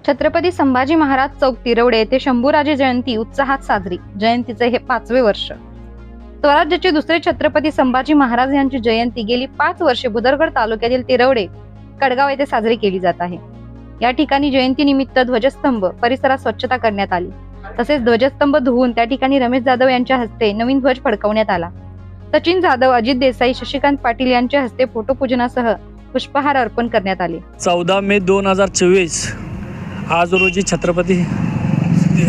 छत्रपती संभाजी महाराज चौक तिरवडे येथे शंभूराजे जयंती उत्साहात साजरी। जयंतीचे हे 5वे वर्ष। स्वराज्याचे दुसरे छत्रपती संभाजी महाराज यांची जयंती गेली 5 वर्षे बुदरगड तालुक्यातील तिरवडे कडगाव येथे साजरी केली जात आहे। या ठिकाणी जयंती निमित्त ध्वजस्तंभ परिसरात स्वच्छता करण्यात आली। तसेच ध्वजस्तंभ धुवून त्या ठिकाणी रमेश जाधव यांच्या हस्ते नवीन ध्वज फडकवण्यात आला। सचिन जाधव, अजित देसाई, शशिकांत पाटील यांच्या हस्ते फोटोपूजनासह पुष्पहार अर्पण करण्यात आले। 14 मे 2024 आज रोजी छत्रपती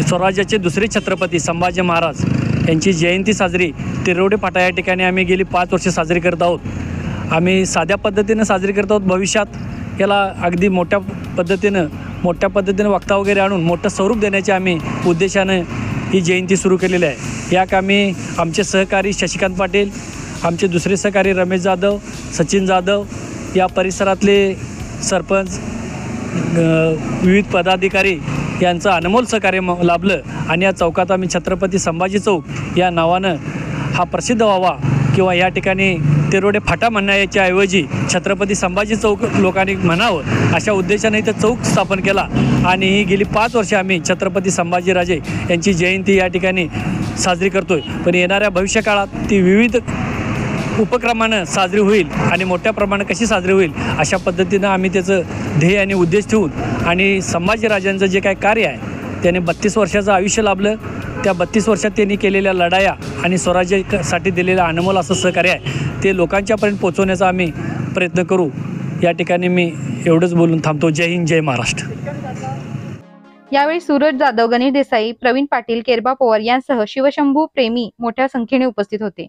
स्वराज्याचे दुसरे छत्रपती संभाजी महाराज यांची जयंती साजरी तिरवडे फाटा या ठिकाणी आम्ही गेली 5 वर्षे साजरी करत आहोत। आम्ही साध्या पद्धतीने साजरी करत आहोत। भविष्यात याला अगदी मोठ्या पद्धतीने वक्ता वगैरे आणून मोठं स्वरूप देण्याचे आम्ही उद्देशाने ही जयंती सुरू केलेली आहे। या कामी आमचे सहकारी शशिकांत पाटील, आमचे दुसरे सहकारी रमेश जाधव, सचिन जाधव, या परिसरातले सरपंच, विविध पदाधिकारी यांचं अनमोल सहकार्य लाभलं आणि या चौकात आम्ही छत्रपती संभाजी चौक या नावानं हा प्रसिद्ध व्हावा किंवा या ठिकाणी तिरवडे फाटा म्हणण्याच्या ऐवजी छत्रपती संभाजी चौक लोकांनी म्हणावं अशा उद्देशाने इथं चौक स्थापन केला आणि ही गेली 5 वर्षे आम्ही छत्रपती संभाजीराजे यांची जयंती या ठिकाणी साजरी करतोय। पण येणाऱ्या भविष्यकाळात ती विविध उपक्रमानं साजरी होईल आणि मोठ्या प्रमाणात कशी साजरी होईल अशा पद्धतीनं आम्ही त्याचं ध्येय आणि उद्देश ठेवून आणि संभाजीराजांचं जे काय कार्य आहे त्याने 32 वर्षाचं आयुष्य लाभलं। त्या 32 वर्षात त्यांनी केलेल्या लढाया आणि स्वराज्यासाठी दिलेलं अनमोल असं सहकार्य आहे ते लोकांच्यापर्यंत पोहोचवण्याचा आम्ही प्रयत्न करू। या ठिकाणी मी एवढंच बोलून थांबतो। जय हिंद, जय महाराष्ट्र। यावेळी सूरज जाधव, गणेश देसाई, प्रवीण पाटील, केरबा पवार यांसह शिवशंभू प्रेमी मोठ्या संख्येने उपस्थित होते।